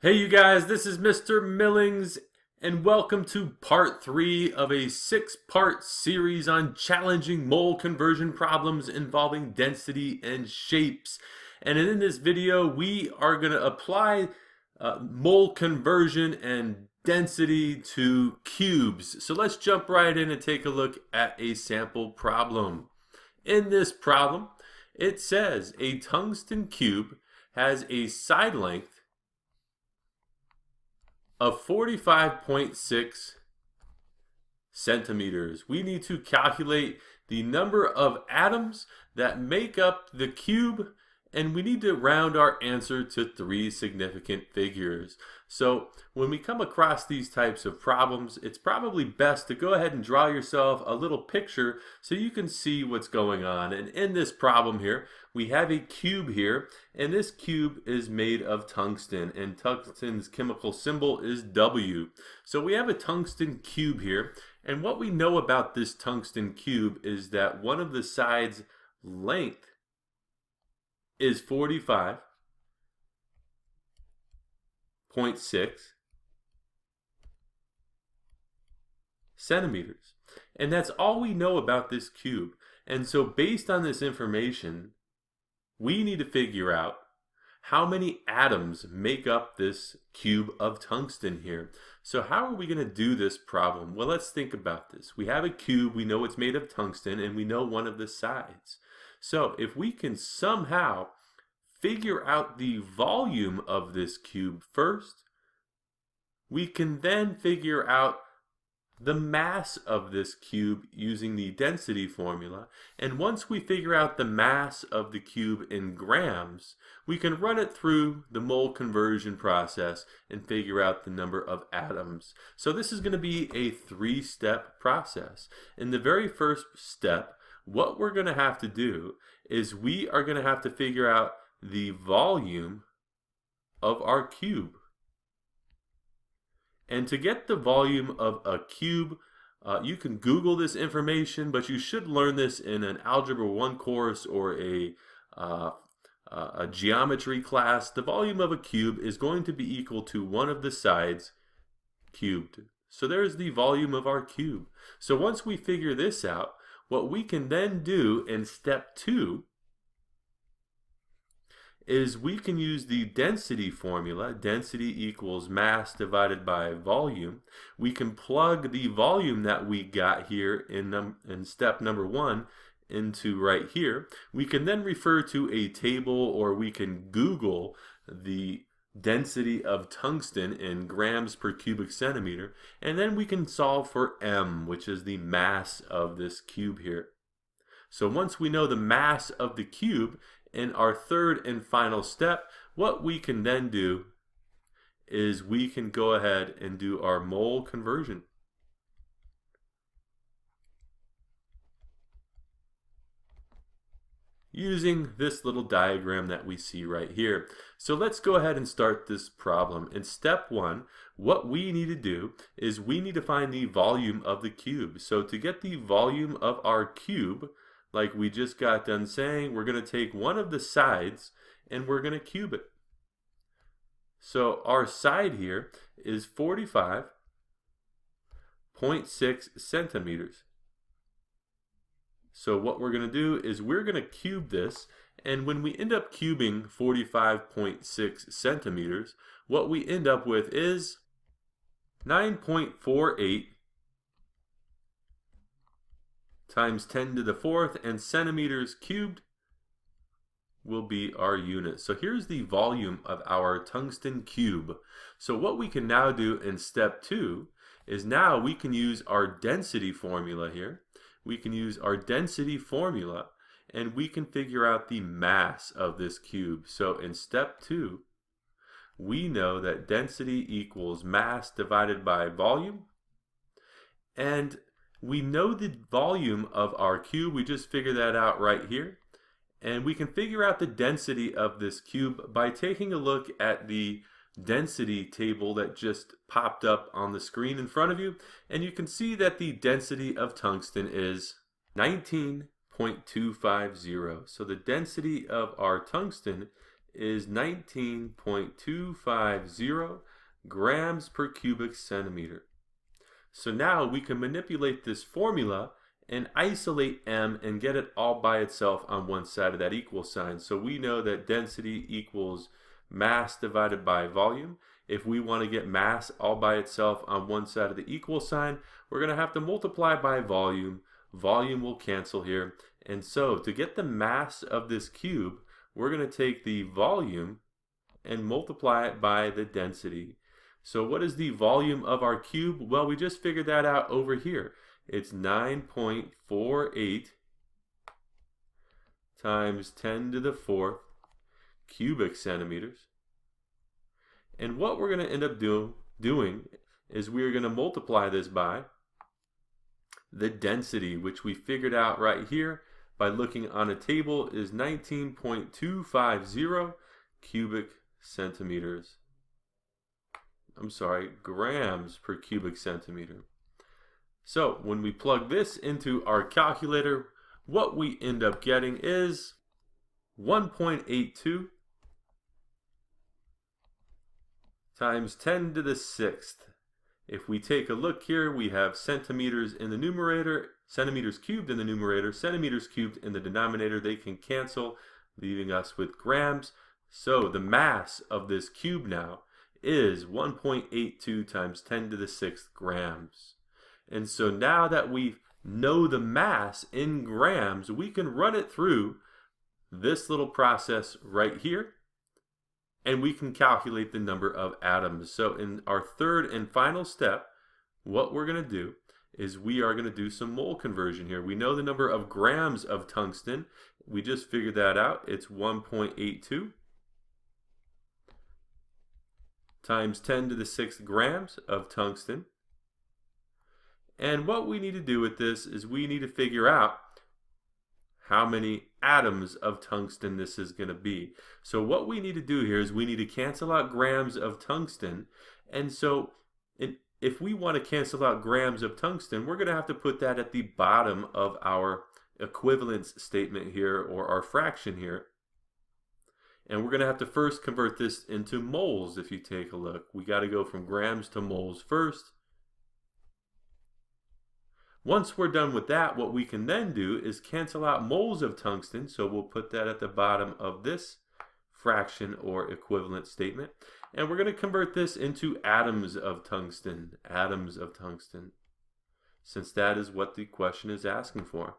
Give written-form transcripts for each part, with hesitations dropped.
Hey you guys, this is Mr. Millings, and welcome to part 3 of a 6-part series on challenging mole conversion problems involving density and shapes. And in this video, we are going to apply mole conversion and density to cubes. So let's jump right in and take a look at a sample problem. In this problem, it says a tungsten cube has a side length of 45.6 centimeters. We need to calculate the number of atoms that make up the cube, and we need to round our answer to 3 significant figures. So when we come across these types of problems, it's probably best to go ahead and draw yourself a little picture so you can see what's going on. And in this problem here, we have a cube here, and this cube is made of tungsten, and tungsten's chemical symbol is W. So we have a tungsten cube here, and what we know about this tungsten cube is that one of the sides' length is 45.6 centimeters. And that's all we know about this cube. And so based on this information, we need to figure out how many atoms make up this cube of tungsten here. So how are we going to do this problem? Well, let's think about this. We have a cube, we know it's made of tungsten, and we know one of the sides. So if we can somehow figure out the volume of this cube first, we can then figure out the mass of this cube using the density formula. And once we figure out the mass of the cube in grams, we can run it through the mole conversion process and figure out the number of atoms. So this is going to be a 3-step process. In the very first step, what we're going to have to do is we are going to have to figure out the volume of our cube. And to get the volume of a cube, you can Google this information, but you should learn this in an Algebra 1 course or a geometry class. The volume of a cube is going to be equal to one of the sides cubed. So there's the volume of our cube. So once we figure this out, what we can then do in step 2 is we can use the density formula. Density equals mass divided by volume. We can plug the volume that we got here in step number 1 into right here. We can then refer to a table, or we can Google the density of tungsten in grams per cubic centimeter, and then we can solve for m, which is the mass of this cube here. So once we know the mass of the cube, in our third and final step, what we can then do is we can go ahead and do our mole conversion. Using this little diagram that we see right here. So let's go ahead and start this problem. In step 1, what we need to do is we need to find the volume of the cube. So to get the volume of our cube, like we just got done saying, we're going to take one of the sides and we're going to cube it. So our side here is 45.6 centimeters. So what we're going to do is we're going to cube this, and when we end up cubing 45.6 centimeters, what we end up with is 9.48 times 10 to the 4th, and centimeters cubed will be our unit. So here's the volume of our tungsten cube. So what we can now do in step 2 is now we can use our density formula here. We can use our density formula and we can figure out the mass of this cube. So in step 2, we know that density equals mass divided by volume, and we know the volume of our cube. We just figured that out right here. And we can figure out the density of this cube by taking a look at the density table that just popped up on the screen in front of you. And you can see that the density of tungsten is 19.250. So the density of our tungsten is 19.250 grams per cubic centimeter. So now we can manipulate this formula and isolate M and get it all by itself on one side of that equal sign. So we know that density equals mass divided by volume. If we want to get mass all by itself on one side of the equal sign, we're going to have to multiply by volume. Volume will cancel here. And so to get the mass of this cube, we're going to take the volume and multiply it by the density. So what is the volume of our cube? Well, we just figured that out over here. It's 9.48 times 10 to the 4th cubic centimeters. And what we're going to end up doing is we're going to multiply this by the density, which we figured out right here by looking on a table, is 19.250 cubic centimeters. I'm sorry, grams per cubic centimeter. So when we plug this into our calculator, what we end up getting is 1.82 times 10 to the 6th. If we take a look here, we have centimeters in the numerator, centimeters cubed in the numerator, centimeters cubed in the denominator. They can cancel, leaving us with grams. So the mass of this cube now is 1.82 times 10 to the 6th grams. And so now that we know the mass in grams, we can run it through this little process right here, and we can calculate the number of atoms. So in our third and final step, what we're going to do is we are going to do some mole conversion here. We know the number of grams of tungsten. We just figured that out. It's 1.82 times 10 to the 6th grams of tungsten. And what we need to do with this is we need to figure out how many atoms of tungsten this is going to be. So what we need to do here is we need to cancel out grams of tungsten. And so if we want to cancel out grams of tungsten, we're going to have to put that at the bottom of our equivalence statement here, or our fraction here. And we're going to have to first convert this into moles. If you take a look, we got to go from grams to moles first. Once we're done with that, what we can then do is cancel out moles of tungsten. So we'll put that at the bottom of this fraction or equivalent statement. And we're going to convert this into atoms of tungsten. Atoms of tungsten. Since that is what the question is asking for.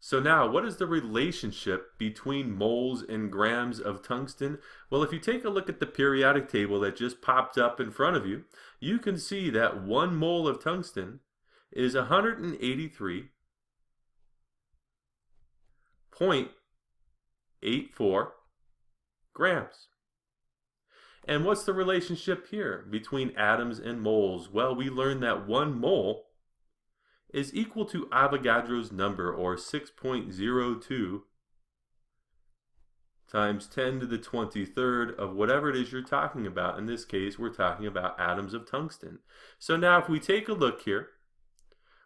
So now, what is the relationship between moles and grams of tungsten? Well, if you take a look at the periodic table that just popped up in front of you, you can see that 1 mole of tungsten is 183.84 grams. And what's the relationship here between atoms and moles? Well, we learned that 1 mole is equal to Avogadro's number, or 6.02 times 10 to the 23rd of whatever it is you're talking about. In this case, we're talking about atoms of tungsten. So now if we take a look here,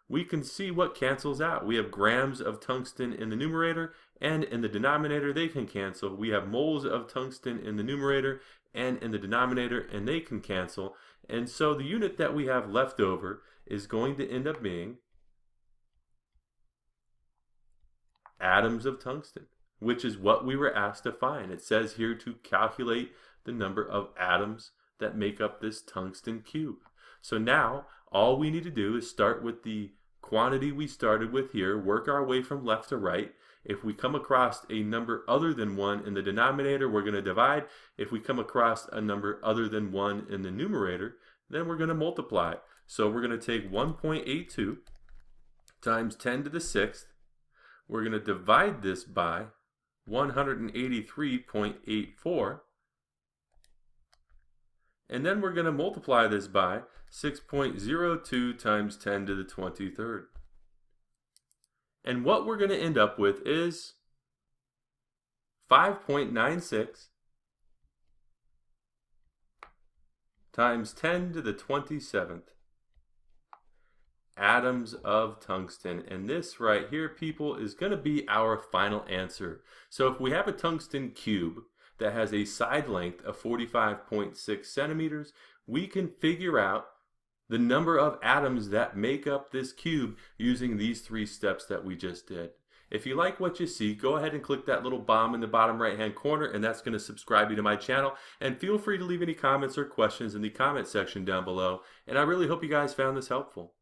we can see what cancels out. We have grams of tungsten in the numerator, and in the denominator they can cancel. We have moles of tungsten in the numerator and in the denominator, and they can cancel. And so the unit that we have left over is going to end up being atoms of tungsten, which is what we were asked to find. It says here to calculate the number of atoms that make up this tungsten cube. So now all we need to do is start with the quantity we started with here, work our way from left to right. If we come across a number other than 1 in the denominator, we're going to divide. If we come across a number other than 1 in the numerator, then we're going to multiply it. So we're going to take 1.82 times 10 to the 6th. We're going to divide this by 183.84, and then we're going to multiply this by 6.02 times 10 to the 23rd. And what we're going to end up with is 5.96 times 10 to the 27th atoms of tungsten. And this right here, people, is going to be our final answer. So if we have a tungsten cube that has a side length of 45.6 centimeters, we can figure out the number of atoms that make up this cube using these 3 steps that we just did. If you like what you see, go ahead and click that little bomb in the bottom right hand corner, and that's going to subscribe you to my channel. And feel free to leave any comments or questions in the comment section down below. And I really hope you guys found this helpful.